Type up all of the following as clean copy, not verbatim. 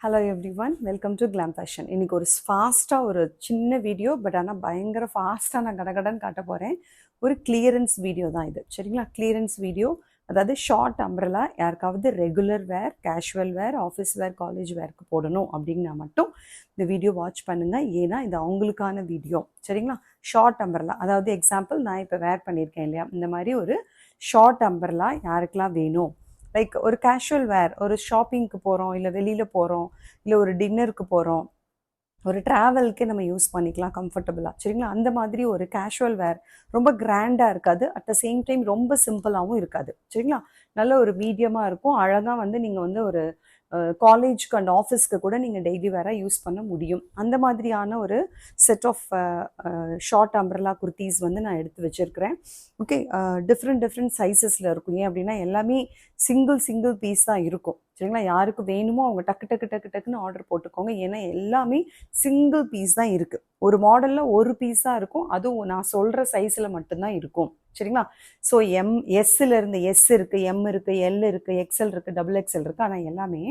Hello everyone, welcome to glam fashion. இன்றைக்கி ஒரு ஃபாஸ்ட்டாக ஒரு சின்ன வீடியோ, பட் ஆனால் பயங்கர ஃபாஸ்ட்டாக நான் கடகடன்னு காட்ட போகிறேன். ஒரு கிளியரன்ஸ் வீடியோ தான் இது, சரிங்களா? கிளியரன்ஸ் வீடியோ, அதாவது ஷார்ட் அம்ப்ரெல்லா யாருக்காவது regular wear, casual wear, office wear, college வேர்க்கு போடணும் அப்படின்னா மட்டும் இந்த வீடியோ வாட்ச் பண்ணுங்கள். ஏன்னா இது அவங்களுக்கான வீடியோ, சரிங்களா? ஷார்ட் அம்ப்ரெல்லா, அதாவது எக்ஸாம்பிள் நான் இப்போ வேர் பண்ணியிருக்கேன் இல்லையா, இந்த மாதிரி ஒரு ஷார்ட் அம்ப்ரெல்லா யாருக்கெல்லாம் வேணும், லைக் ஒரு கேஷுவல் வேர், ஒரு ஷாப்பிங்க்கு போகிறோம், இல்லை வெளியில் போகிறோம், இல்லை ஒரு டின்னருக்கு போகிறோம், ஒரு ட்ராவலுக்கே நம்ம யூஸ் பண்ணிக்கலாம் கம்ஃபர்டபுளாக, சரிங்களா? அந்த மாதிரி ஒரு கேஷுவல் வேர், ரொம்ப கிராண்டாக இருக்காது, அட் த சேம் டைம் ரொம்ப சிம்பிளாகவும் இருக்காது, சரிங்களா? நல்ல ஒரு மீடியமாக இருக்கும். அழகாக வந்து நீங்கள் வந்து ஒரு காலேஜ்க்கு அண்ட் ஆஃபீஸ்க்கு கூட நீங்கள் டெய்லி வேராக யூஸ் பண்ண முடியும். அந்த மாதிரியான ஒரு set of short umbrella kurtis வந்து நான் எடுத்து வச்சுருக்கிறேன். ஓகே, டிஃப்ரெண்ட் சைஸஸில் இருக்கும். ஏன் அப்படின்னா எல்லாமே சிங்கிள் பீஸ் தான் இருக்கும், சரிங்களா? யாருக்கு வேணுமோ அவங்க டக்குன்னு ஆர்டர் போட்டுக்கோங்க. ஏன்னா எல்லாமே சிங்கிள் பீஸ் தான் இருக்குது. ஒரு மாடலில் ஒரு பீஸ் தான் இருக்கும், அதுவும் நான் சொல்கிற சைஸில் மட்டும்தான் இருக்கும், சரிங்களா? ஸோ எஸ்ஸில் எஸ் இருக்குது, எம் இருக்குது, எல் இருக்குது, எக்ஸ்எல் இருக்குது, டபுள் எக்ஸ்எல் இருக்குது. ஆனால் எல்லாமே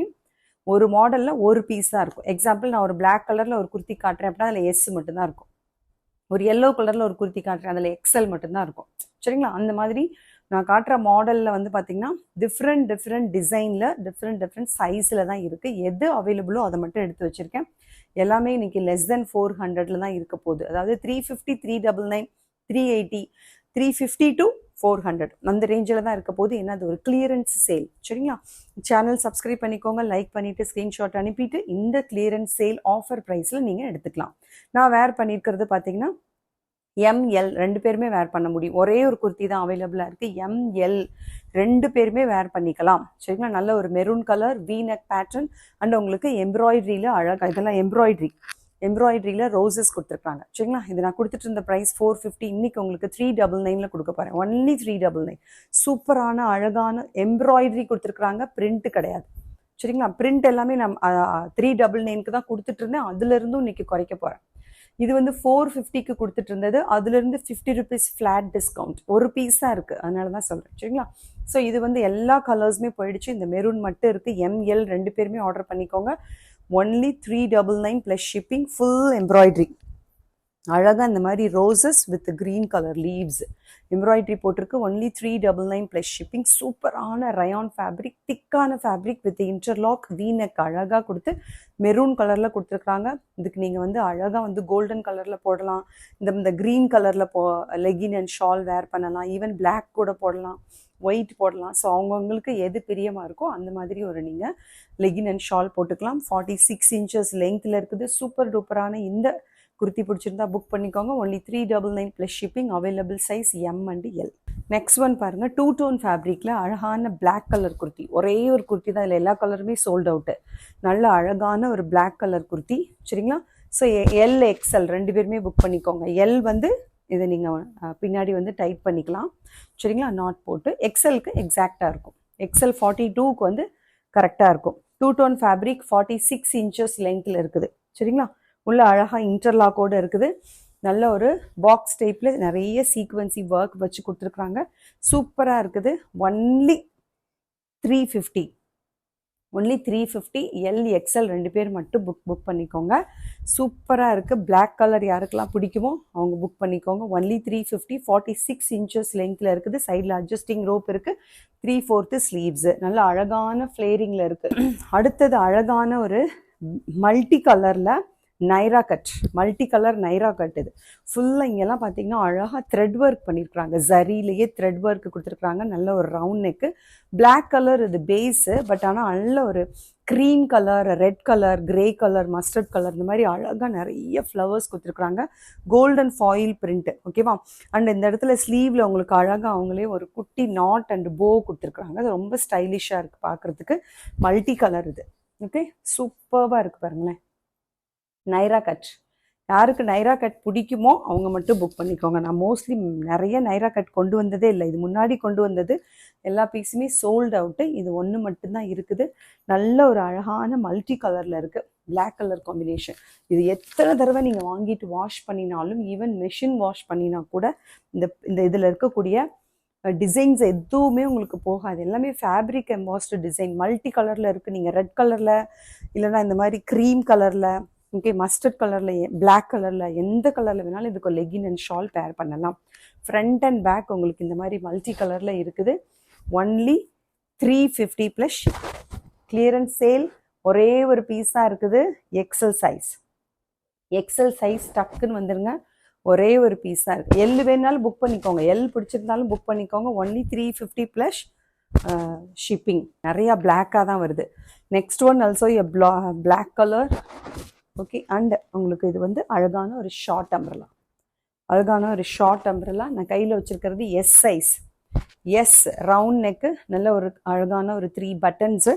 ஒரு மாடலில் ஒரு பீஸ் தான் இருக்கும். எக்ஸாம்பிள், நான் ஒரு பிளாக் கலரில் ஒரு குர்த்தி காட்டுறேன் அப்படின்னா அதில் எஸ் மட்டும்தான் இருக்கும். ஒரு எல்லோ கலரில் ஒரு குர்த்தி காட்டுறேன், அதில் எக்ஸ்எல் மட்டும்தான் இருக்கும், சரிங்களா? அந்த மாதிரி நான் காட்டுற மாடலில் வந்து பார்த்திங்கன்னா டிஃப்ரெண்ட் டிசைனில் டிஃப்ரெண்ட் சைஸில் தான் இருக்குது. எது அவைலபிளோ அதை மட்டும் எடுத்து வச்சுருக்கேன். எல்லாமே இன்றைக்கி லெஸ் தென் 400 தான் இருக்க போகுது. அதாவது 350, 399, 380, 350 to 400 அந்த ரேஞ்சில் தான் இருக்க போகுது. ஏன்னா அது ஒரு கிளியரன்ஸ் சேல், சரிங்களா? சேனல் சப்ஸ்கிரைப் பண்ணிக்கோங்க, லைக் பண்ணிவிட்டு ஸ்க்ரீன்ஷாட் அனுப்பிட்டு இந்த கிளியரன்ஸ் சேல் ஆஃபர் ப்ரைஸில் நீங்கள் எடுத்துக்கலாம். நான் வேர் பண்ணியிருக்கிறது பார்த்தீங்கன்னா எம்எல் ரெண்டு பேருமே வேர் பண்ண முடியும். ஒரே ஒரு குர்த்தி தான் அவைலபிளாக இருக்குது. எம்எல் ரெண்டு பேருமே வேர் பண்ணிக்கலாம், சரிங்களா? நல்ல ஒரு maroon colour we neck pattern and உங்களுக்கு எம்ப்ராய்டரியில் அழகாக, இதெல்லாம் எம்ப்ராய்டரியில் ரோசஸ் கொடுத்துருக்காங்க, சரிங்களா? இது நான் கொடுத்துட்டு இருந்த ப்ரைஸ் 450, இன்னைக்கு உங்களுக்கு 399 கொடுக்க போகிறேன். ஒன்லி 399. சூப்பரான அழகான எம்ப்ராய்டரி கொடுத்துருக்குறாங்க, பிரிண்ட் கிடையாது, சரிங்களா? பிரிண்ட் எல்லாமே நான் 399 தான் கொடுத்துட்டு இருந்தேன். அதுலேருந்தும் இன்னைக்கு குறைக்க போகிறேன். இது வந்து 450 கொடுத்துட்டு இருந்தது, அதுலேருந்து 50 rupees ஃப்ளாட் டிஸ்கவுண்ட். ஒரு பீஸ் தான் இருக்குது, அதனால தான் சொல்கிறேன், சரிங்களா? ஸோ இது வந்து எல்லா கலர்ஸுமே போயிடுச்சு. இந்த மெரூன் மட்டும் இருக்குது. எம்எல் ரெண்டு பேருமே ஆர்டர் பண்ணிக்கோங்க. Only 399 plus shipping. Full embroidery, அழகாக இந்த மாதிரி roses with green colour leaves embroidery போட்டிருக்கு. ஒன்லி 399 ப்ளஸ் ஷிப்பிங். சூப்பரான ரயான் ஃபேப்ரிக், திக்கான ஃபேப்ரிக் வித் இன்டர்லாக் வீனெக் அழகாக கொடுத்து மெரூன் கலரில் கொடுத்துருக்குறாங்க. இதுக்கு நீங்கள் வந்து அழகாக வந்து கோல்டன் கலரில் போடலாம், இந்த க்ரீன் கலரில் லெகின் அண்ட் ஷால் வேர் பண்ணலாம், ஈவன் பிளாக் கூட போடலாம், ஒயிட் போடலாம். ஸோ அவங்கவுங்களுக்கு எது பிரியமாக இருக்கோ அந்த மாதிரி ஒரு நீங்கள் லெகின் அண்ட் ஷால் போட்டுக்கலாம். 46 inches லெங்க்த்தில் இருக்குது. சூப்பர் டூப்பரான இந்த குர்த்தி பிடிச்சிருந்தா புக் பண்ணிக்கோங்க. Only 399 plus shipping. Available size M and L. Next one பாருங்கள், 2 tone ஃபேப்ரிக்கில் அழகான பிளாக் கலர் குர்த்தி. ஒரே ஒரு குர்த்தி தான், இதில் எல்லா கலருமே சோல்ட் அவுட்டு. நல்ல அழகான ஒரு பிளாக் கலர் குர்த்தி, சரிங்களா? ஸோ எல் எக்ஸ்எல் ரெண்டு பேருமே புக் பண்ணிக்கோங்க. எல் வந்து இதை நீங்கள் பின்னாடி வந்து டைட் பண்ணிக்கலாம், சரிங்களா? நாட் போட்டு. எக்ஸ்எல்க்கு எக்ஸாக்டாக இருக்கும். எக்ஸ்எல் 42க்கு வந்து கரெக்டாக இருக்கும். 2 tone ஃபேப்ரிக் 46 inches லெங்க்த்தில் இருக்குது, சரிங்களா? உள்ள அழகாக இன்டர்லாக்கோடு இருக்குது. நல்ல ஒரு பாக்ஸ் டைப்பில் நிறைய சீக்வன்சி ஒர்க் வச்சு கொடுத்துருக்குறாங்க. சூப்பராக இருக்குது. ஒன்லி 350. ஒன்லி 350. எல் எக்ஸ்எல் ரெண்டு பேர் மட்டும் புக் பண்ணிக்கோங்க. சூப்பராக இருக்குது. பிளாக் கலர் யாருக்கெல்லாம் பிடிக்குமோ அவங்க புக் பண்ணிக்கோங்க. ஒன்லி 350. 46 inches லெங்க்த்தில் இருக்குது. சைடில் அட்ஜஸ்டிங் ரோப் இருக்குது. 3/4 ஸ்லீவ்ஸு. நல்ல அழகான ஃப்ளேரிங்கில் இருக்குது. அடுத்தது அழகான ஒரு மல்டி கலரில் Naira cut, multi colour Naira cut. இது ஃபுல்லாக இங்கெல்லாம் பார்த்தீங்கன்னா அழகாக த்ரெட் ஒர்க் பண்ணியிருக்கிறாங்க. ஜரிலேயே த்ரெட் ஒர்க் கொடுத்துருக்குறாங்க. நல்ல ஒரு ரவுண்ட் நெக்கு. பிளாக் கலர் இது பேஸு, பட் ஆனால் நல்ல ஒரு cream colour, red colour, grey colour, mustard colour, இந்த மாதிரி அழகாக நிறைய ஃப்ளவர்ஸ் கொடுத்துருக்குறாங்க. கோல்டன் ஃபாயில் பிரிண்ட்டு, ஓகேவா? அண்ட் இந்த இடத்துல ஸ்லீவில் உங்களுக்கு அழகாக அவங்களே ஒரு குட்டி நாட் அண்ட் போ கொடுத்துருக்குறாங்க. அது ரொம்ப ஸ்டைலிஷாக இருக்குது பார்க்குறதுக்கு. மல்டி கலர் இது, ஓகே? சூப்பராக இருக்குது பாருங்களேன். நைரா கட், யாருக்கு நைரா கட் பிடிக்குமோ அவங்க மட்டும் புக் பண்ணிக்கோங்க. நான் மோஸ்ட்லி நிறைய நைரா கட் கொண்டு வந்ததே இல்லை. இது முன்னாடி கொண்டு வந்தது எல்லா பீஸுமே சோல்ட் அவுட்டு. இது ஒன்று மட்டும்தான் இருக்குது. நல்ல ஒரு அழகான மல்டி கலரில் இருக்குது. Black colour combination. இது எத்தனை தடவை நீங்கள் வாங்கிட்டு வாஷ் பண்ணினாலும், ஈவன் மெஷின் வாஷ் பண்ணினா கூட இந்த இதில் இருக்கக்கூடிய டிசைன்ஸ் எதுவுமே உங்களுக்கு போகாது. எல்லாமே ஃபேப்ரிக் எம்பாஸ்டு டிசைன். மல்டி கலரில் இருக்குது. நீங்கள் ரெட் கலரில் இல்லைனா இந்த மாதிரி க்ரீம் கலரில், ஓகே, மஸ்டர்ட் கலரில், பிளாக் கலரில், எந்த கலரில் வேணாலும் இதுக்கு லெகின் அண்ட் ஷால் பேர் பண்ணலாம். ஃப்ரண்ட் அண்ட் பேக் உங்களுக்கு இந்த மாதிரி மல்டி கலரில் இருக்குது. Only 350 plus clearance sale. ஒரே ஒரு பீஸ் தான் இருக்குது. எக்ஸல் சைஸ் டக்குன்னு வந்துடுங்க. ஒரே ஒரு பீஸ் தான் இருக்குது. எல் வேணாலும் புக் பண்ணிக்கோங்க. எல் பிடிச்சிருந்தாலும் புக் பண்ணிக்கோங்க. Only 350 plus shipping. நிறையா பிளாக்காக தான் வருது. Next one also a black colour. Okay, and உங்களுக்கு இது வந்து அழகான ஒரு ஷார்ட் அம்பரலா. நான் கையில் வச்சுருக்கிறது S size. S round neck, நல்ல ஒரு அழகான ஒரு 3 பட்டன்ஸு,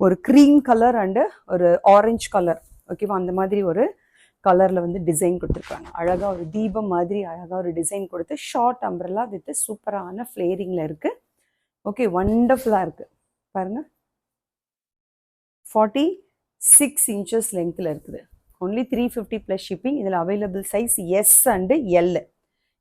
ஒரு க்ரீம் கலர் அண்டு ஒரு ஆரஞ்சு கலர். ஓகேவா, அந்த மாதிரி ஒரு கலரில் வந்து டிசைன் கொடுத்துருக்காங்க. அழகாக ஒரு தீபம் மாதிரி அழகாக ஒரு டிசைன் கொடுத்து ஷார்ட் அம்பரலா வித் சூப்பரான ஃப்ளேரிங்கில் இருக்குது. ஓகே, வண்டர்ஃபுல்லாக இருக்குது பாருங்கள். 46 இன்ச்சஸ் லென்த்தில் இருக்குது. Only 350 plus shipping. இதில் available size S and L.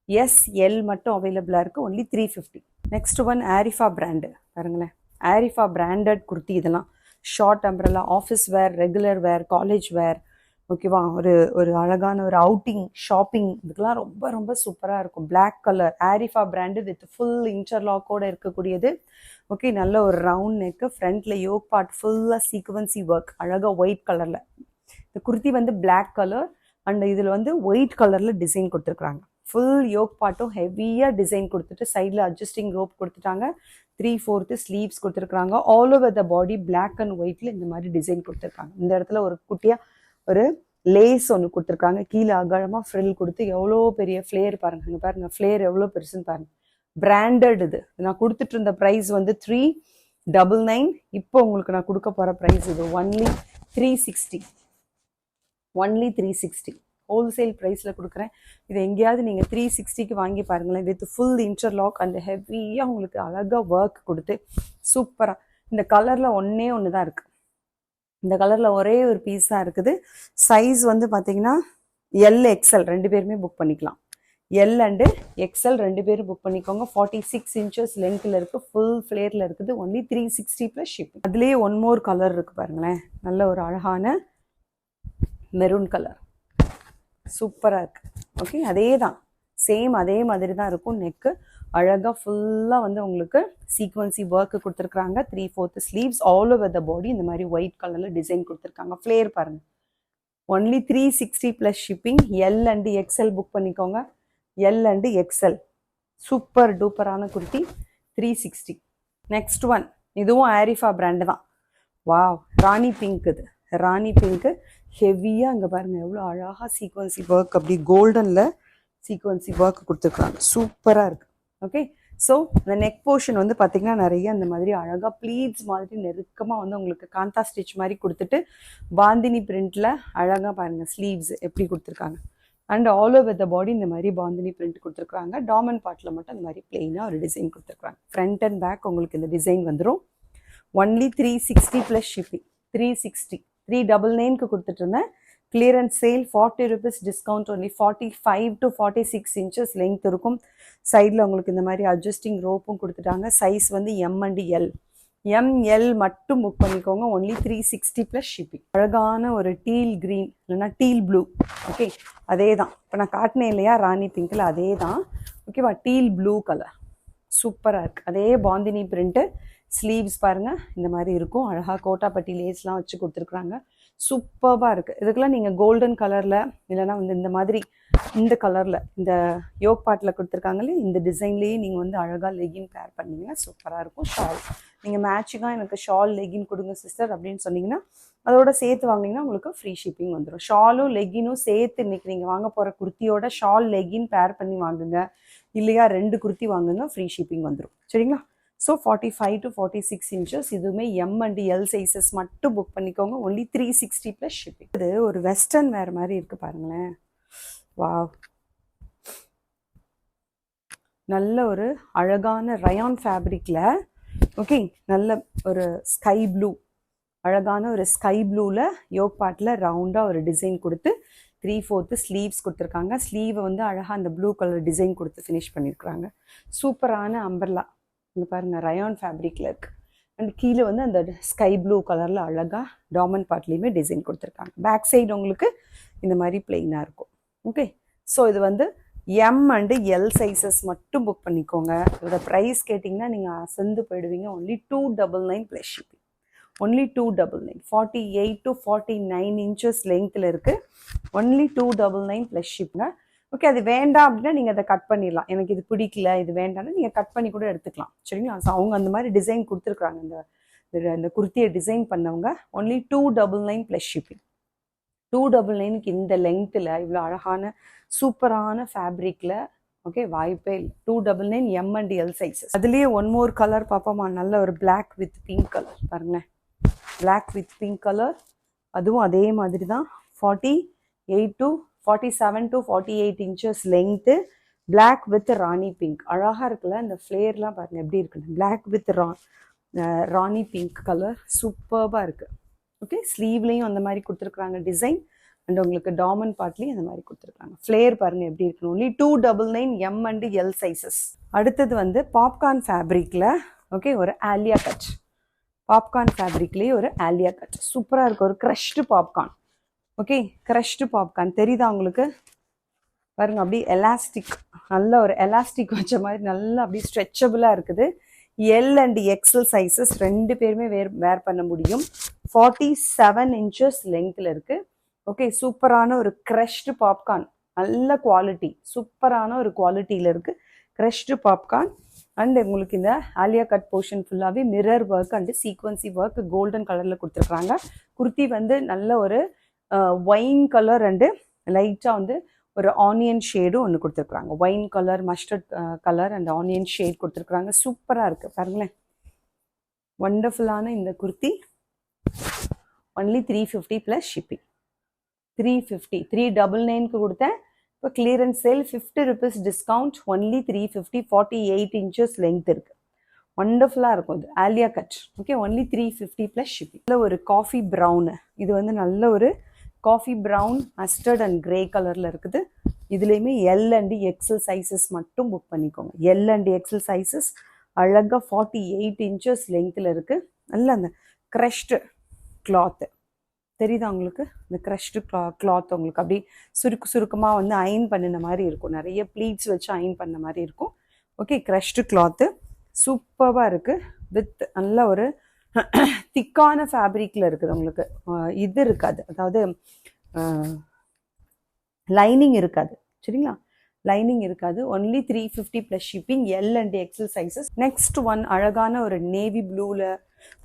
S L மட்டும் அவைலபிளாக இருக்குது. Only 350. Next one Arifa brand பாருங்களேன். ஆரிஃபா பிராண்டட் குர்த்தி. இதெல்லாம் short umbrella, office wear, regular wear, college wear. ஓகேவா, ஒரு அழகான ஒரு அவுட்டிங் ஷாப்பிங் இதுக்கெல்லாம் ரொம்ப ரொம்ப சூப்பராக இருக்கும். Black colour Arifa brand with full இன்டர்லாக்கோடு இருக்கக்கூடியது. ஓகே, நல்ல ஒரு ரவுண்ட் நெக்கு, ஃப்ரண்ட்டில் யோக் பார்ட் ஃபுல்லாக சீக்வன்சி ஒர்க், அழகாக ஒயிட் கலரில். இந்த குர்த்தி வந்து பிளாக் கலர் அண்ட் இதில் வந்து ஒயிட் கலரில் டிசைன் கொடுத்துருக்குறாங்க. ஃபுல் யோக் பார்ட்டும் ஹெவியாக டிசைன் கொடுத்துட்டு சைடில் அட்ஜஸ்டிங் ரோப் கொடுத்துட்டாங்க. 3/4 ஸ்லீவ்ஸ் கொடுத்துருக்குறாங்க. All over the body black and ஒயிட்டில் இந்த மாதிரி டிசைன் கொடுத்துருக்காங்க. இந்த இடத்துல ஒரு குட்டியாக ஒரு லேஸ் ஒன்று கொடுத்துருக்காங்க. கீழே அகலமாக ஃப்ரில் கொடுத்து எவ்வளோ பெரிய ஃப்ளேர் பாருங்கள். இங்கே பாருங்கள் ஃப்ளேர் எவ்வளோ பெருசுன்னு பாருங்கள். பிராண்டட் இது. நான் கொடுத்துட்டு இருந்த ப்ரைஸ் வந்து 399. இப்போ உங்களுக்கு நான் கொடுக்க போகிற ப்ரைஸ் இது ஒன்லி 360. ஒன்லி 360 ஹோல்சேல் ப்ரைஸில் கொடுக்குறேன். இது எங்கேயாவது நீங்கள் 360க்கு வாங்கி பாருங்களேன். வித் ஃபுல் இன்டர்லாக் அண்ட் ஹெவியாக உங்களுக்கு அழகாக ஒர்க் கொடுத்து சூப்பராக. இந்த கலரில் ஒன்று தான் இருக்குது. இந்த கலரில் ஒரே ஒரு பீஸ் தான் இருக்குது. சைஸ் வந்து பார்த்தீங்கன்னா எல் எக்ஸ்எல் 2 பேருமே புக் பண்ணிக்கலாம். எல் அண்டு எக்ஸ்எல் 2 பேரும் புக் பண்ணிக்கோங்க. 46 இன்ச்சஸ் லென்த்தில் இருக்குது. ஃபுல் ஃப்ளேரில் இருக்குது. Only 360 plus shipping. அதுலேயே ஒன் மோர் கலர் இருக்குது பாருங்களேன். நல்ல ஒரு அழகான மெரூன் கலர் சூப்பராக இருக்குது. ஓகே, அதே தான் சேம் அதே மாதிரி தான் இருக்கும். நெக்கு அழகாக ஃபுல்லாக வந்து உங்களுக்கு சீக்வன்சி ஒர்க்கு கொடுத்துருக்குறாங்க. 3/4 sleeves all over the body இந்த மாதிரி ஒயிட் கலரில் டிசைன் கொடுத்துருக்காங்க. ஃப்ளேர் பாருங்கள். Only 360 plus shipping. L and XL book பண்ணிக்கோங்க. எல் அண்டு எக்ஸ்எல் சூப்பர் டூப்பரான குர்த்தி 360. நெக்ஸ்ட் ஒன் இதுவும் ஆரிஃபா பிராண்டு தான். Wow, rani pink. இது ராணி பிங்க்கு ஹெவியாக இங்கே பாருங்கள் எவ்வளோ அழகாக சீக்வன்சி ஒர்க், அப்படி கோல்டனில் சீக்வன்சி ஒர்க் கொடுத்துருக்குறாங்க. சூப்பராக இருக்குது. ஓகே, ஸோ இந்த நெக் போர்ஷன் வந்து பார்த்திங்கன்னா நிறைய இந்த மாதிரி அழகாக ப்ளீட்ஸ் மாதிரி நெருக்கமாக வந்து உங்களுக்கு காந்தா ஸ்டிச் மாதிரி கொடுத்துட்டு பாந்தினி பிரிண்டில் அழகாக பாருங்கள் ஸ்லீவ்ஸ் எப்படி கொடுத்துருக்காங்க. And all over the body இந்த மாதிரி பாந்தினி பிரிண்ட் கொடுத்துருக்குறாங்க. டாமன் பார்ட்டில் மட்டும் இந்த மாதிரி பிளெயினாக ஒரு டிசைன் கொடுத்துருக்குறாங்க. ஃப்ரண்ட் அண்ட் பேக் உங்களுக்கு இந்த டிசைன் வந்துடும். Only 360 plus shipping. 360 399க்கு கொடுத்துட்டு இருந்தேன். Clearance sale 40 rupees discount. Only 45 to 46 inches length இருக்கும். சைடில் உங்களுக்கு இந்த மாதிரி அட்ஜஸ்டிங் ரோப்பும் கொடுத்துட்டாங்க. சைஸ் வந்து எம் அண்ட் எல். எம்எல் மட்டும் புக் பண்ணிக்கோங்க. Only 360 plus shipping. அழகான ஒரு டீல் க்ரீன் இல்லைன்னா டீல் ப்ளூ. ஓகே, அதே தான் இப்போ நான் காட்டினேன் இல்லையா ராணி பிங்க்கில், அதே தான். ஓகேவா, டீல் ப்ளூ கலர் சூப்பராக இருக்குது. அதே பாந்தினி பிரிண்ட்டு. ஸ்லீவ்ஸ் பாருங்கள் இந்த மாதிரி இருக்கும். அழகாக கோட்டாப்பட்டி லேஸ்லாம் வச்சு கொடுத்துருக்குறாங்க. சூப்பராக இருக்குது. இதுக்கெல்லாம் நீங்கள் கோல்டன் கலரில் இல்லைனா வந்து இந்த மாதிரி இந்த கலரில் இந்த யோக் பார்ட்டில் கொடுத்துருக்காங்களே இந்த டிசைன்லேயே நீங்கள் வந்து அழகாக லெகின் பேர் பண்ணிங்கன்னா சூப்பராக இருக்கும். ஷால் நீங்கள் மேட்சிங்காக எனக்கு ஷால் லெகின் கொடுங்க சிஸ்டர் அப்படின்னு சொன்னீங்கன்னா அதோட சேர்த்து வாங்கினீங்கன்னா உங்களுக்கு ஃப்ரீ ஷிப்பிங் வந்துடும். ஷாலும் லெகினும் சேர்த்து இன்றைக்கி நீங்கள் வாங்க போகிற குர்த்தியோட ஷால் லெகின் பேர் பண்ணி வாங்குங்க. இல்லையா 2 குர்த்தி வாங்குங்க, ஃப்ரீ ஷிப்பிங் வந்துடும். சரிங்களா? ஸோ 45 to 46 இன்ச்சஸ் இதுவுமே எம் அண்ட் எல் சைஸஸ் மட்டும் புக் பண்ணிக்கோங்க. Only 360 plus shipping. இது ஒரு வெஸ்டர்ன் வேர் மாதிரி இருக்குது பாருங்களேன். வாவ், நல்ல ஒரு அழகான ரயான் ஃபேப்ரிக்கில். ஓகே, நல்ல ஒரு ஸ்கை ப்ளூ, அழகான ஒரு ஸ்கை ப்ளூவில் யோக் பார்ட்டில் ரவுண்டாக ஒரு டிசைன் கொடுத்து 3/4 ஸ்லீவ்ஸ் கொடுத்துருக்காங்க. ஸ்லீவை வந்து அழகாக அந்த ப்ளூ கலர் டிசைன் கொடுத்து ஃபினிஷ் பண்ணியிருக்கிறாங்க. சூப்பரான அம்பர்லா இங்கே பாருங்கள், ரயான் ஃபேப்ரிக்கில் இருக்குது. அண்ட் கீழே வந்து அந்த ஸ்கை ப்ளூ கலரில் அழகாக டாமன் பார்ட்லேயுமே டிசைன் கொடுத்துருக்காங்க. பேக் சைடு உங்களுக்கு இந்த மாதிரி பிளெயினாக இருக்கும். ஓகே, ஸோ இது வந்து எம் அண்டு எல் சைஸஸ் மட்டும் புக் பண்ணிக்கோங்க. இதோட ப்ரைஸ் கேட்டிங்கன்னா நீங்கள் அசந்து போயிடுவீங்க. Only 299 plus shipping. Only 299. 48 to 49 inches லெங்க்த்தில் இருக்குது. Only 299 plus ஷிப்புங்க. ஓகே, அது வேண்டாம் அப்படின்னா நீங்கள் அதை கட் பண்ணிடலாம். எனக்கு இது பிடிக்கல, இது வேண்டாம்னா நீங்கள் கட் பண்ணி கூட எடுத்துக்கலாம். சரிங்களா? ஸோ அவங்க அந்த மாதிரி டிசைன் கொடுத்துருக்குறாங்க. இந்த குர்த்தியை டிசைன் பண்ணவங்க. Only 299 plus shipping. 299க்கு இந்த லெங்க்த்தில் இவ்வளோ அழகான சூப்பரான ஃபேப்ரிக்கில் ஓகே வாய்ப்பே இல்லை. 299 எம் அண்ட் எல் சைஸஸ். அதுலேயே ஒன் மோர் கலர் பார்ப்போமா? நல்ல ஒரு பிளாக் வித் பிங்க் கலர் பாருங்களேன். பிளாக் வித் பிங்க் கலர், அதுவும் அதே மாதிரி தான். 47 to 48 inches length. Black with rani pink அழகாக இருக்குல்ல. இந்த ஃப்ளேர்லாம் பாருங்கள் எப்படி இருக்குன்னு. Black with rani pink colour சூப்பர்பாக இருக்குது. ஓகே, ஸ்லீவ்லேயும் அந்த மாதிரி கொடுத்துருக்குறாங்க டிசைன். அண்ட் உங்களுக்கு டாமன் பார்ட்லேயும் அந்த மாதிரி கொடுத்துருக்காங்க. ஃப்ளேர் பாருங்கள் எப்படி இருக்குன்னு. Only 299 M and L sizes. அடுத்தது வந்து பாப்கார்ன் ஃபேப்ரிக்கில் ஓகே ஒரு ஆலியா கட். பாப்கார்ன் ஃபேப்ரிக்லேயே ஒரு ஆலியா கட் சூப்பராக இருக்குது. ஒரு crushed popcorn. Okay, crushed popcorn தெரியுதா உங்களுக்கு? பாருங்கள், அப்படியே எலாஸ்டிக், நல்ல ஒரு எலாஸ்டிக் வச்ச மாதிரி நல்லா அப்படியே ஸ்ட்ரெச்சபிளாக இருக்குது. எல் அண்ட் எக்ஸல் சைஸஸ் ரெண்டு பேருமே வேர் பண்ண முடியும். 47 இன்ச்சஸ் லெங்க்த்தில் இருக்குது. ஓகே, சூப்பரான ஒரு க்ரஷ்டு பாப்கார்ன், நல்ல குவாலிட்டி, சூப்பரான ஒரு குவாலிட்டியில் இருக்குது க்ரஷ்டு பாப்கார்ன். அண்ட் உங்களுக்கு இந்த ஆலியா கட் போர்ஷன் ஃபுல்லாகவே mirror work and சீக்வன்சி work golden கலரில் கொடுத்துருக்குறாங்க. குர்த்தி வந்து நல்ல ஒரு ஒயின் கலர் அண்டு லைட்டாக வந்து ஒரு ஆனியன் ஷேடும் ஒன்று கொடுத்துருக்குறாங்க. Wine colour, mustard colour and onion shade கொடுத்துருக்குறாங்க. சூப்பராக இருக்குது பாருங்களேன். ஒண்டர்ஃபுல்லான இந்த குர்த்தி ஒன்லி 350 ப்ளஸ் ஷிப்பிங். 350, 399க்கு கொடுத்தேன். இப்போ clearance sale 50 rupees discount. Only 350. 48 inches length இருக்குது. ஒண்டர்ஃபுல்லாக இருக்கும் இது Alia cut. Okay, only 350 plus shipping. நல்ல ஒரு காஃபி ப்ரௌனு, இது வந்து நல்ல ஒரு coffee brown mustard and grey கலரில் இருக்குது. இதுலேயுமே எல் அண்ட் எக்ஸல் சைஸஸ் மட்டும் புக் பண்ணிக்கோங்க. எல் அண்ட் எக்ஸல் சைஸஸ் அழகாக 48 இன்ச்சஸ் லெங்க்த்தில் இருக்குது. நல்ல அந்த க்ரஷ்டு கிளாத்து தெரியுதா உங்களுக்கு? இந்த க்ரஷ்டு கிளாத் உங்களுக்கு அப்படி சுருக்கமாக வந்து அயன் பண்ணின மாதிரி இருக்கும். நிறைய ப்ளீட்ஸ் வச்சு அயன் பண்ண மாதிரி இருக்கும். ஓகே, க்ரஷ்டு கிளாத்து சூப்பராக இருக்குது. வித் நல்ல ஒரு திக்கான ஃபேப்ரிக்கில் இருக்குது. உங்களுக்கு இது இருக்காது, அதாவது லைனிங் இருக்காது. சரிங்களா? லைனிங் இருக்காது. Only 350 plus shipping. L and XL sizes. Next one அழகான ஒரு நேவி ப்ளூவில்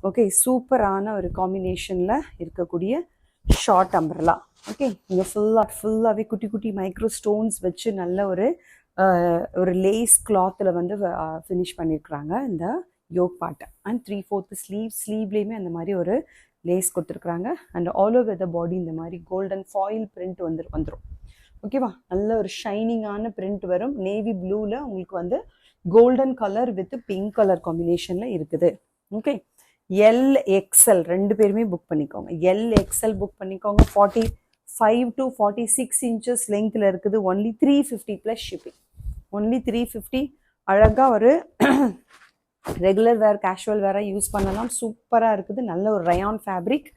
ஓகே சூப்பரான ஒரு காம்பினேஷனில் இருக்கக்கூடிய ஷார்ட் அம்பர்லா. ஓகே, இங்கே ஃபுல்லாகவே குட்டி குட்டி மைக்ரோ ஸ்டோன்ஸ் வச்சு நல்ல ஒரு லேஸ் கிளாத்தில் வந்து ஃபினிஷ் பண்ணியிருக்கிறாங்க இந்த யோக் பாட்டை. அண்ட் 3/4 ஸ்லீவ்லேயுமே அந்த மாதிரி ஒரு லேஸ் கொடுத்துருக்குறாங்க. And all over the body இந்த மாதிரி கோல்டன் ஃபாயில் பிரிண்ட் வந்துடும். ஓகேவா? நல்ல ஒரு ஷைனிங்கான பிரிண்ட் வரும். நேவி ப்ளூவில் உங்களுக்கு வந்து golden colour with pink colour காம்பினேஷனில் இருக்குது. ஓகே, எல் எக்ஸல் ரெண்டு பேருமே புக் பண்ணிக்கோங்க. எல் எக்ஸல் புக் பண்ணிக்கோங்க. 45 to 46 இன்ச்சஸ் லெங்க்த்தில் இருக்குது. Only 350 plus shipping. ஒன்லி 350. அழகாக ஒரு ரெகுலர் வேர், கேஷுவல் வேராக யூஸ் பண்ணலாம். சூப்பராக இருக்குது. நல்ல ஒரு ரயான் ஃபேப்ரிக்.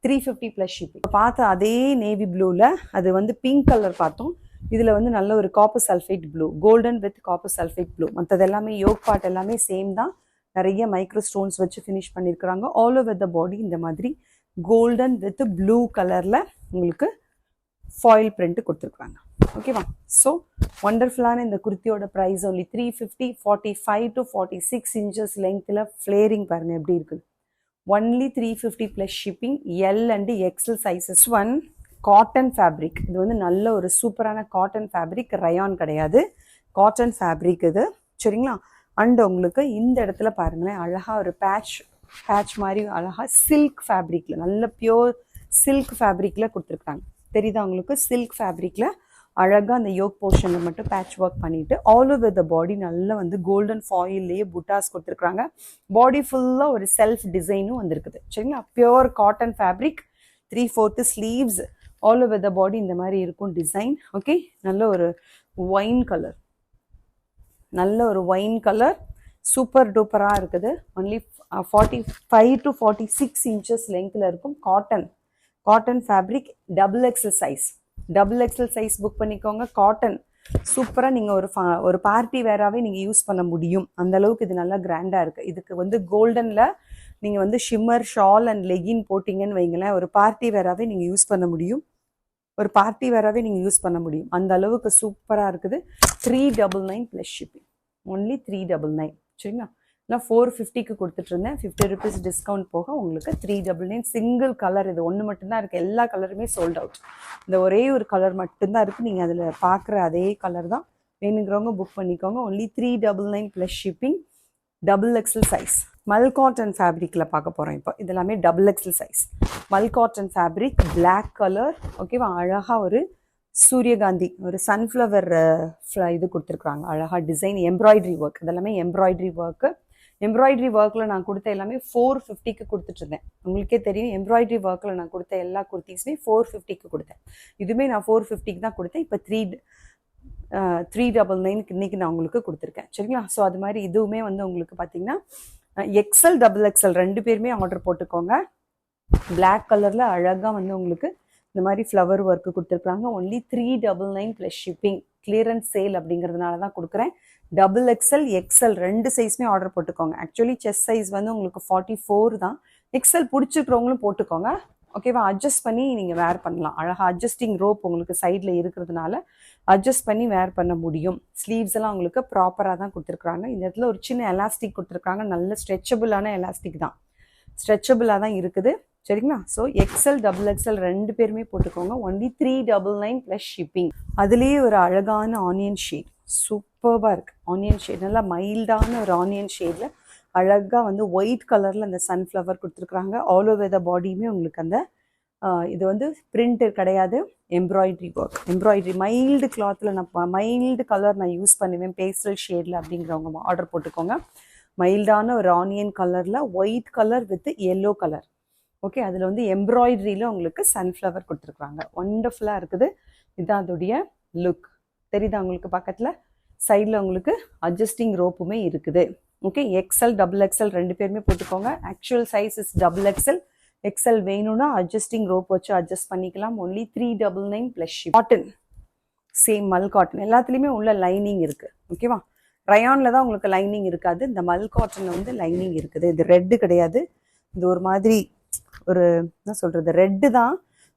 350 plus shipping. பார்த்த அதே நேவி ப்ளூவில் அது வந்து பிங்க் கலர் பார்த்தோம். இதில் வந்து நல்ல ஒரு copper sulphate blue, golden with copper sulphate blue. மற்றது எல்லாமே யோக் பார்ட் எல்லாமே சேம் தான். நிறைய மைக்ரோ ஸ்டோன்ஸ் வச்சு ஃபினிஷ் பண்ணியிருக்கிறாங்க. ஆல் ஓவர் த பாடி இந்த மாதிரி கோல்டன் வித் ப்ளூ கலரில் உங்களுக்கு ஃபாயில் பிரிண்ட் கொடுத்துருக்குறாங்க. ஓகேவா? ஸோ ஒண்டர்ஃபுல்லான இந்த குர்த்தியோட ப்ரைஸ் ஒன்லி 350. 45 to 46 இன்ச்சஸ் லெங்க்த்தில் ஃப்ளேரிங் பாருங்கள் எப்படி இருக்குது. Only 350 plus shipping. L and XL sizes. One cotton fabric. இது வந்து நல்ல ஒரு சூப்பரான காட்டன் ஃபேப்ரிக். ரயான் கிடையாது, காட்டன் ஃபேப்ரிக் இது. சரிங்களா? அண்ட் உங்களுக்கு இந்த இடத்துல பாருங்களேன், அழகாக ஒரு பேட்ச் மாதிரி அழகாக சில்க் ஃபேப்ரிக்கில், நல்ல பியோர் சில்க் ஃபேப்ரிக்கில் கொடுத்துருக்காங்க. தெரியுதா உங்களுக்கு? சில்க் ஃபேப்ரிக்கில் அழகாக அந்த யோக் போர்ஷனில் மட்டும் பேட்ச் ஒர்க் பண்ணிவிட்டு ஆல் ஓவர் த பாடி நல்லா வந்து கோல்டன் ஃபாயில்லையே புட்டாஸ் கொடுத்துருக்குறாங்க. பாடி ஃபுல்லாக ஒரு செல்ஃப் டிசைனும் வந்திருக்குது. சரிங்களா? Pure cotton fabric. 3/4 sleeves. All over the body இந்த மாதிரி இருக்கும் டிசைன். ஓகே, நல்ல ஒரு ஒயின் கலர், நல்ல ஒரு ஒயின் கலர், சூப்பர் டூப்பராக இருக்குது. ஒன்லி 45 to 46 இன்ச்சஸ் லெங்க்ல இருக்கும். Cotton fabric, double XL size, double XL size book பண்ணிக்கோங்க. காட்டன் சூப்பராக நீங்கள் ஒரு பார்ட்டி வேறாவே நீங்கள் யூஸ் பண்ண முடியும். அந்த அளவுக்கு இது நல்லா கிராண்டாக இருக்குது. இதுக்கு வந்து கோல்டனில் நீங்கள் வந்து ஷிம்மர் ஷால் அண்ட் லெகின் போட்டிங்கன்னு வைங்களேன், ஒரு பார்ட்டி வேறாவே நீங்கள் யூஸ் பண்ண முடியும். ஒரு பார்ட்டி வேறாவே நீங்கள் யூஸ் பண்ண முடியும். அந்த அளவுக்கு சூப்பராக இருக்குது. 399 ப்ளஸ் ஷிப்பிங், ஒன்லி 399. சரிங்களா? நான் 450க்கு கொடுத்துட்டு இருந்தேன். 50 rupees டிஸ்கவுண்ட் போக உங்களுக்கு 399. சிங்கிள் கலர், இது ஒன்று மட்டும்தான் இருக்குது. எல்லா கலருமே சோல்ட் அவுட். இந்த ஒரே ஒரு கலர் மட்டும்தான் இருக்குது. நீங்கள் அதில் பார்க்குற அதே கலர் தான். வேணுங்கிறவங்க புக் பண்ணிக்கோங்க. Only 399 plus shipping. Double XL size mul cotton ஃபேப்ரிக்கில் பார்க்க போகிறோம். இப்போ இதெல்லாமே double XL size mul cotton fabric, black colour. ஓகேவா? அழகாக ஒரு சூரியகாந்தி, ஒரு சன்ஃப்ளவர் இது கொடுத்துருக்குறாங்க. அழகாக டிசைன், எம்ப்ராய்டரி ஒர்க். இதெல்லாமே எம்ப்ராய்டரி ஒர்க்கு. எம்ப்ராய்டரி ஒர்க்கில் நான் கொடுத்த எல்லாமே 450க்கு கொடுத்துட்ருந்தேன். உங்களுக்கே தெரியும், எம்ப்ராய்டரி ஒர்க்கில் நான் கொடுத்த எல்லா குர்த்திஸுமே 450க்கு கொடுத்தேன். இதுவுமே நான் 450க்கு தான் கொடுத்தேன். இப்போ 399க்கு இன்றைக்கி நான் உங்களுக்கு கொடுத்துருக்கேன். சரிங்களா? ஸோ அது மாதிரி இதுவுமே வந்து உங்களுக்கு பார்த்தீங்கன்னா எக்ஸல் டபுள் எக்ஸல் ரெண்டு பேருமே ஆர்டர் போட்டுக்கோங்க. பிளாக் கலரில் அழகாக வந்து உங்களுக்கு இந்த மாதிரி ஃப்ளவர் ஒர்க்கு கொடுத்துருக்குறாங்க. Only 399 plus shipping. Clearance sale அப்படிங்கிறதுனால தான் கொடுக்குறேன். டபுள் எக்ஸல் எக்ஸல் ரெண்டு சைஸுமே ஆர்டர் போட்டுக்கோங்க. ஆக்சுவலி செஸ்ட் சைஸ் வந்து உங்களுக்கு 44 தான். எக்ஸல் பிடிச்சிருக்கிறவங்களும் போட்டுக்கோங்க. ஓகேவா? அட்ஜஸ்ட் பண்ணி நீங்கள் வேர் பண்ணலாம். அழகாக அட்ஜஸ்டிங் ரோப் உங்களுக்கு சைடில் இருக்கிறதுனால அட்ஜஸ்ட் பண்ணி வேர் பண்ண முடியும். ஸ்லீவ்ஸ் எல்லாம் உங்களுக்கு ப்ராப்பராக தான் கொடுத்துருக்குறாங்க. இந்த இடத்துல ஒரு சின்ன எலாஸ்டிக் கொடுத்துருக்காங்க. நல்ல ஸ்ட்ரெச்சபிளான எலாஸ்டிக் தான், ஸ்ட்ரெச்சபிளாக தான் இருக்குது. சரிங்களா? ஸோ எக்ஸல் டபுள் எக்ஸல் ரெண்டு பேருமே போட்டுக்கோங்க. Only 399 plus shipping. அதுலேயே ஒரு அழகான ஆனியன் ஷேட், சூப்பராக இருக்குது. ஆனியன் ஷேட் நல்லா மைல்டான ஒரு ஆனியன் ஷேடில் அழகாக வந்து ஒயிட் கலரில் அந்த சன்ஃப்ளவர் கொடுத்துருக்குறாங்க. ஆல் ஓவர் த பாடியுமே உங்களுக்கு அந்த இது வந்து பிரிண்ட் கிடையாது, எம்ப்ராய்டரி ஒர்க். எம்ப்ராய்டரி மைல்டு கிளாத்தில் நான் மைல்டு கலர் நான் யூஸ் பண்ணுவேன், பேஸ்டல் ஷேடில் அப்படிங்கிறவங்க ஆர்டர் போட்டுக்கோங்க. மைல்டான ஒரு ஆனியன் கலரில் white colour with yellow colour. Okay, அதில் வந்து எம்ப்ராய்டரியில் உங்களுக்கு சன்ஃப்ளவர் கொடுத்துருக்குறாங்க. ஒண்டர்ஃபுல்லாக இருக்குது. இதுதான் அதோடைய லுக். தெரியுதா உங்களுக்கு? பக்கத்தில் சைடில் உங்களுக்கு அட்ஜஸ்டிங் ரோப்புமே இருக்குது. ஓகே, எக்ஸல் டபுள் எக்ஸல் ரெண்டு பேருமே போட்டுக்கோங்க. Actual size is double XL. XL வேணும்னா அட்ஜஸ்டிங் ரோப் வச்சு அட்ஜஸ்ட் பண்ணிக்கலாம். Only 399 plus ship. Cotton, same mul cotton. எல்லாத்துலேயுமே உள்ள லைனிங் இருக்குது. ஓகேவா? ரயானில் தான் உங்களுக்கு லைனிங் இருக்காது. இந்த மல் காட்டனில் வந்து லைனிங் இருக்குது. இது ரெட்டு கிடையாது. இது ஒரு மாதிரி ஒரு என்ன சொல்கிறது, ரெட்டு தான்.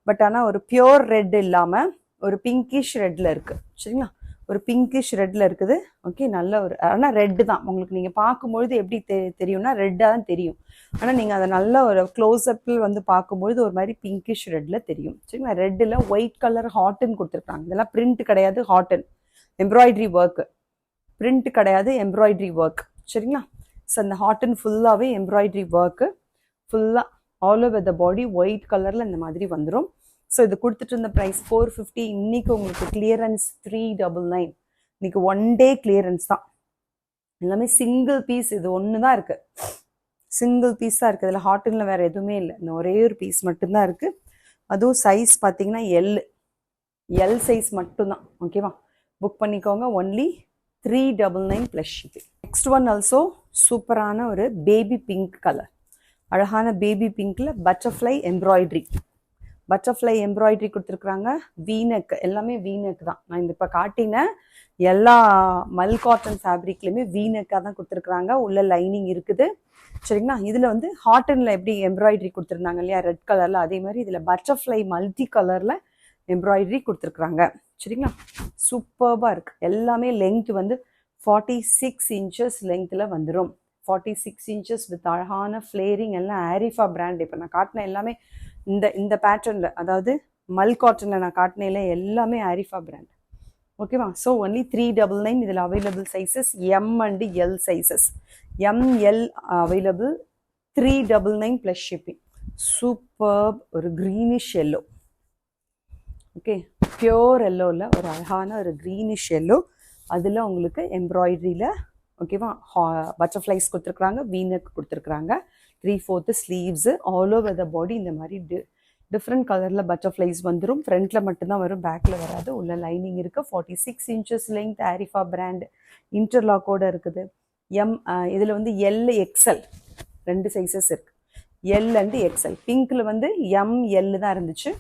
பட் ஆனால் ஒரு பியோர் ரெட் இல்லாமல் ஒரு பிங்கிஷ் ரெட்டில் இருக்குது. சரிங்களா? ஒரு பிங்கிஷ் ரெட்டில் இருக்குது. ஓகே, நல்ல ஒரு, ஆனால் ரெட்டு தான். உங்களுக்கு நீங்கள் பார்க்கும்பொழுது எப்படி தெரியும்னா ரெட்டாக தான் தெரியும். ஆனால் நீங்கள் அதை நல்ல ஒரு க்ளோஸ்அப்பில் வந்து பார்க்கும்பொழுது ஒரு மாதிரி பிங்கிஷ் ரெட்டில் தெரியும். சரிங்களா? ரெட்டில் ஒயிட் கலர் ஹாட்டன் கொடுத்துருக்காங்க. இதெல்லாம் பிரிண்ட் கிடையாது, ஹாட்டன் எம்ப்ராய்டரி ஒர்க்கு. பிரிண்ட் கிடையாது, எம்ப்ராய்டரி ஒர்க். சரிங்களா? ஸோ அந்த ஹாட்டன் ஃபுல்லாகவே எம்ப்ராய்டரி ஒர்க்கு. ஃபுல்லாக all over the body white கலரில் இந்த மாதிரி வந்துடும். ஸோ இது கொடுத்துட்டு இருந்த ப்ரைஸ் 450. இன்றைக்கி உங்களுக்கு கிளியரன்ஸ் 399. இன்றைக்கி ஒன் டே கிளியரன்ஸ் தான். எல்லாமே சிங்கிள் பீஸ். இது ஒன்று தான் இருக்குது, சிங்கிள் பீஸ் தான் இருக்குது. இதில் ஹாட்டனில் வேறு எதுவுமே இல்லை. இந்த ஒரே ஒரு பீஸ் மட்டும்தான் இருக்குது. அதுவும் சைஸ் பார்த்தீங்கன்னா எல் சைஸ் மட்டும்தான். ஓகேவா? புக் பண்ணிக்கோங்க. Only 399 plus shipping. Next one also சூப்பரான ஒரு பேபி பிங்க் கலர். அழகான பேபி பிங்க்கில் பட்டர்ஃப்ளை எம்ப்ராய்டரி, பட்டர்ஃப்ளை எம்ப்ராய்டரி கொடுத்துருக்குறாங்க. வீனக், எல்லாமே வீனக் தான். நான் இந்த இப்போ காட்டின எல்லா மல் காட்டன் ஃபேப்ரிக்லையுமே வீனக்காக தான் கொடுத்துருக்குறாங்க. உள்ள லைனிங் இருக்குது. சரிங்களா? இதில் வந்து ஹாட்டனில் எப்படி எம்ப்ராய்டரி கொடுத்துருந்தாங்க இல்லையா ரெட் கலரில், அதே மாதிரி இதில் பட்டர்ஃப்ளை மல்டி கலரில் எம்ப்ராய்டரி கொடுத்துருக்குறாங்க. சரிங்களா? சூப்பர்பாக இருக்குது. எல்லாமே லெங்க் வந்து 46 இன்ச்சஸ் லெங்க்த்தில் வந்துடும். 46 இன்ச்சஸ் வித் அழகான ஃப்ளேரிங். எல்லாம் ஆரிஃபா பிராண்ட். இப்போ நான் காட்டின எல்லாமே இந்த பேட்டர்னில், அதாவது மல் காட்டனில் நான் காட்டினேல எல்லாமே ஆரிஃபா பிராண்ட். ஓகேவா? So only 399. இதில் available sizes M and L sizes. ML available. 399 plus shipping. Super ஒரு க்ரீனிஷ் எல்லோ. ஓகே, பியோர் எல்லோவில் ஒரு அழகான ஒரு க்ரீனிஷ் எல்லோ. அதில் உங்களுக்கு எம்ப்ராய்டரியில் ஓகேவா பட்டர்ஃப்ளைஸ் கொடுத்துருக்குறாங்க, வீனக் கொடுத்துருக்குறாங்க. 3/4 sleeves. All over the body இந்த மாதிரி டிஃப்ரெண்ட் கலரில் பட்டர்ஃப்ளைஸ் வந்துடும். ஃப்ரண்ட்டில் மட்டும்தான் வரும், பேக்கில் வராது. உள்ள லைனிங் இருக்குது. 46 inches லெங்த், ஆரிஃபா பிராண்ட், இன்டர்லாக்கோடு இருக்குது. இதில் வந்து எல் எக்ஸ்எல் 2 சைஸஸ் இருக்குது. L and XL. பிங்க்கில் வந்து எல் தான் இருந்துச்சு.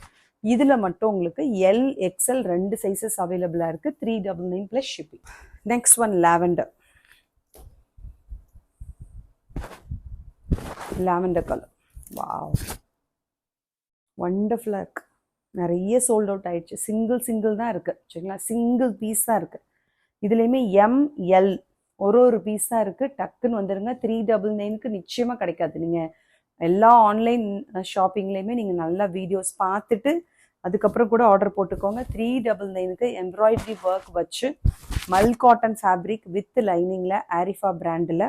இதில் மட்டும் உங்களுக்கு எல் எக்ஸ்எல் 2 சைஸஸ் அவைலபிளாக இருக்குது. 399 plus shipping. Next one lavender. Lavender colour, wow, வண்டர்ஃபுல்லாக இருக்குது. நிறைய சோல்ட் அவுட் ஆயிடுச்சு. சிங்கிள் தான் இருக்குது. சரிங்களா, சிங்கிள் பீஸ் தான் இருக்குது. இதுலேயுமே எல் ஒரு பீஸ் தான் இருக்குது. டக்குன்னு வந்துடுங்க. 399க்கு நிச்சயமாக கிடைக்காது. நீங்கள் எல்லா ஆன்லைன் ஷாப்பிங்லேயுமே நீங்கள் நல்லா வீடியோஸ் பார்த்துட்டு அதுக்கப்புறம் கூட ஆர்டர் போட்டுக்கோங்க. 399க்கு எம்ப்ராய்டரி ஒர்க் வச்சு மல் காட்டன் ஃபேப்ரிக் வித் லைனிங்கில் ஆரிஃபா பிராண்டில்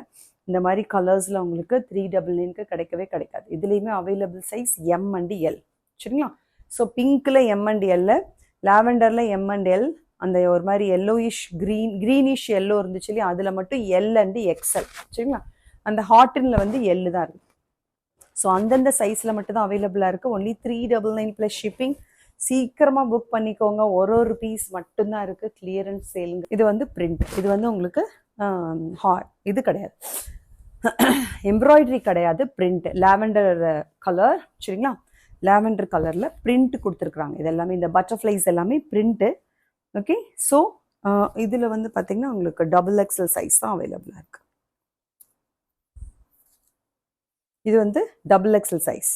இந்த மாதிரி கலர்ஸில் உங்களுக்கு 399க்கு கிடைக்கவே கிடைக்காது. இதுலேயுமே available size M and L. சரிங்களா, ஸோ பிங்க்கில் எம் அண்ட் எல், லாவெண்டரில் எம் அண்ட் எல், அந்த ஒரு மாதிரி எல்லோயிஷ் க்ரீனிஷ் எல்லோ இருந்துச்சு இல்லையா, அதில் மட்டும் எல் அண்ட் எக்ஸ்எல். சரிங்களா, அந்த ஹாட்டினில் வந்து எல் தான் இருக்குது. ஸோ அந்தந்த சைஸில் மட்டும்தான் அவைலபிளாக இருக்குது. Only 399 plus shipping. சீக்கிரமாக புக் பண்ணிக்கோங்க. ஒரு பீஸ் மட்டும்தான் இருக்குது. கிளியரன்ஸ் சேலுங்க. இது வந்து பிரிண்ட். இது வந்து உங்களுக்கு இது கிடையாது, எம்ப்ராய்டரி கிடையாது, பிரிண்ட். Lavender colour. சரிங்களா, லாவெண்டர் கலரில் பிரிண்ட் கொடுத்துருக்குறாங்க. இது எல்லாமே இந்த பட்டர்ஃப்ளைஸ் எல்லாமே பிரிண்ட்டு. ஓகே, ஸோ இதில் வந்து பார்த்தீங்கன்னா உங்களுக்கு டபுள் எக்ஸ்எல் சைஸ் தான் அவைலபிளாக இருக்குது. இது வந்து double XL size.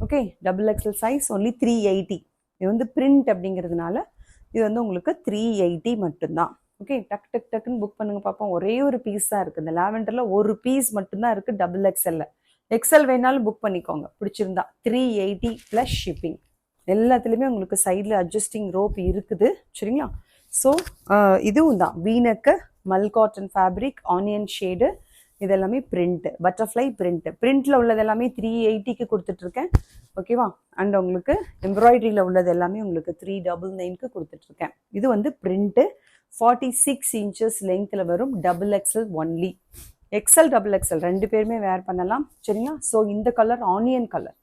Okay, double XL size only 380. இது வந்து பிரிண்ட் அப்படிங்கிறதுனால இது வந்து உங்களுக்கு 380 மட்டும்தான். ஓகே, டக்குன்னு புக் பண்ணுங்க பார்ப்போம். ஒரே ஒரு பீஸ் தான் இருக்குது. இந்த லாவெண்டரில் ஒரு பீஸ் மட்டும்தான் இருக்குது டபுள் எக்ஸ்எல்ல. எக்ஸ்எல் வேணாலும் புக் பண்ணிக்கோங்க பிடிச்சிருந்தா. 380 ப்ளஸ் ஷிப்பிங். எல்லாத்துலேயுமே உங்களுக்கு சைடில் அட்ஜஸ்டிங் ரோப் இருக்குது. சரிங்களா, ஸோ இதுவும் தான் வீனக்கு மல் காட்டன் ஃபேப்ரிக், ஆனியன் ஷேடு, இது எல்லாமே பிரிண்ட்டு, பட்டர்ஃப்ளை பிரிண்ட்டு. பிரிண்டில் உள்ளது எல்லாமே 380க்கு கொடுத்துட்ருக்கேன். ஓகேவா, அண்ட் உங்களுக்கு எம்ப்ராய்டரியில் உள்ளது எல்லாமே உங்களுக்கு 399க்கு கொடுத்துட்ருக்கேன். இது வந்து பிரிண்ட்டு 46 inches லெங்த்தில் வரும். Double XL only. XL double XL 2 பேருமே வேர் பண்ணலாம். சரிங்களா, ஸோ இந்த கலர் ஆனியன் கலர்.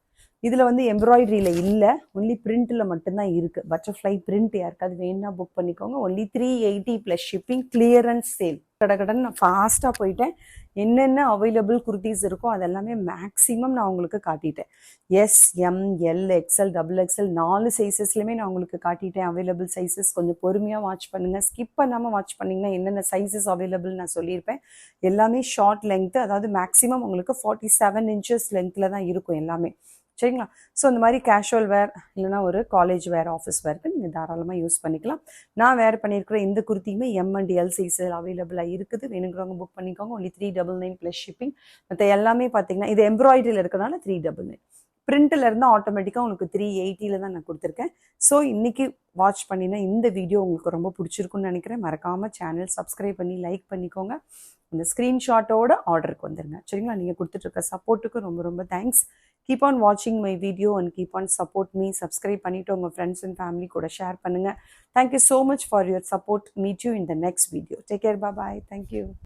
இதில் வந்து எம்ப்ராய்டரியில் இல்லை, ஒன்லி பிரிண்ட்டில் மட்டும்தான் இருக்குது. பட்டர்ஃப்ளை பிரிண்ட் யாருக்காவது வேணுன்னா புக் பண்ணிக்கோங்க. Only 380 plus shipping. Clearance sale. கடகடன்னு நான் ஃபாஸ்ட்டாக போயிட்டேன். என்னென்ன அவைலபிள் குர்த்திஸ் இருக்கோ அதெல்லாமே மேக்ஸிமம் நான் உங்களுக்கு காட்டிட்டேன். S, M, L, XL, double XL 4 சைஸஸ்லையுமே நான் உங்களுக்கு காட்டிட்டேன் அவைலபிள் சைஸஸ். கொஞ்சம் பொறுமையாக வாட்ச் பண்ணுங்கள். ஸ்கிப் பண்ணாமல் வாட்ச் பண்ணிங்கன்னா என்னென்ன சைஸஸ் அவைலபிள் நான் சொல்லியிருப்பேன். எல்லாமே ஷார்ட் லெங்க்த்து, அதாவது மேக்ஸிமம் உங்களுக்கு 47 inches லெங்த்தில் தான் இருக்கும் எல்லாமே. சரிங்களா, ஸோ இந்த மாதிரி கேஷுவல் வேர் இல்லைனா ஒரு காலேஜ் வேர், ஆஃபீஸ் வேருக்கு நீங்கள் தாராளமாக யூஸ் பண்ணிக்கலாம். நான் வேர் பண்ணியிருக்கிற இந்த குர்த்தியுமே எம் அண்ட் எல் சைஸில் அவைலபிளாக இருக்குது. வேணுங்கிறவங்க புக் பண்ணிக்கோங்க. Only 399 plus shipping. மற்ற எல்லாமே பார்த்தீங்கன்னா இது எம்ப்ராய்டரியில் இருக்கிறனால 399. பிரிண்டில் இருந்தால் ஆட்டோமேட்டிக்காக உங்களுக்கு 380ல் தான் நான் கொடுத்துருக்கேன். ஸோ இன்றைக்கி வாட்ச் பண்ணினா இந்த வீடியோ உங்களுக்கு ரொம்ப பிடிச்சிருக்குன்னு நினைக்கிறேன். மறக்காமல் சேனல் சப்ஸ்கிரைப் பண்ணி லைக் பண்ணிக்கோங்க. இந்த ஸ்க்ரீன்ஷாட்டோட ஆர்டருக்கு வந்துடுங்க. சரிங்களா, நீங்கள் கொடுத்துட்ருக்க சப்போர்ட்டுக்கு ரொம்ப ரொம்ப thanks. Keep on watching my video and keep on support me. Subscribe பண்ணிட்டு உங்கள் friends and family கூட ஷேர் பண்ணுங்கள். Thank you so much for your support. Meet you in the next video. Take care. Bye bye. Thank you.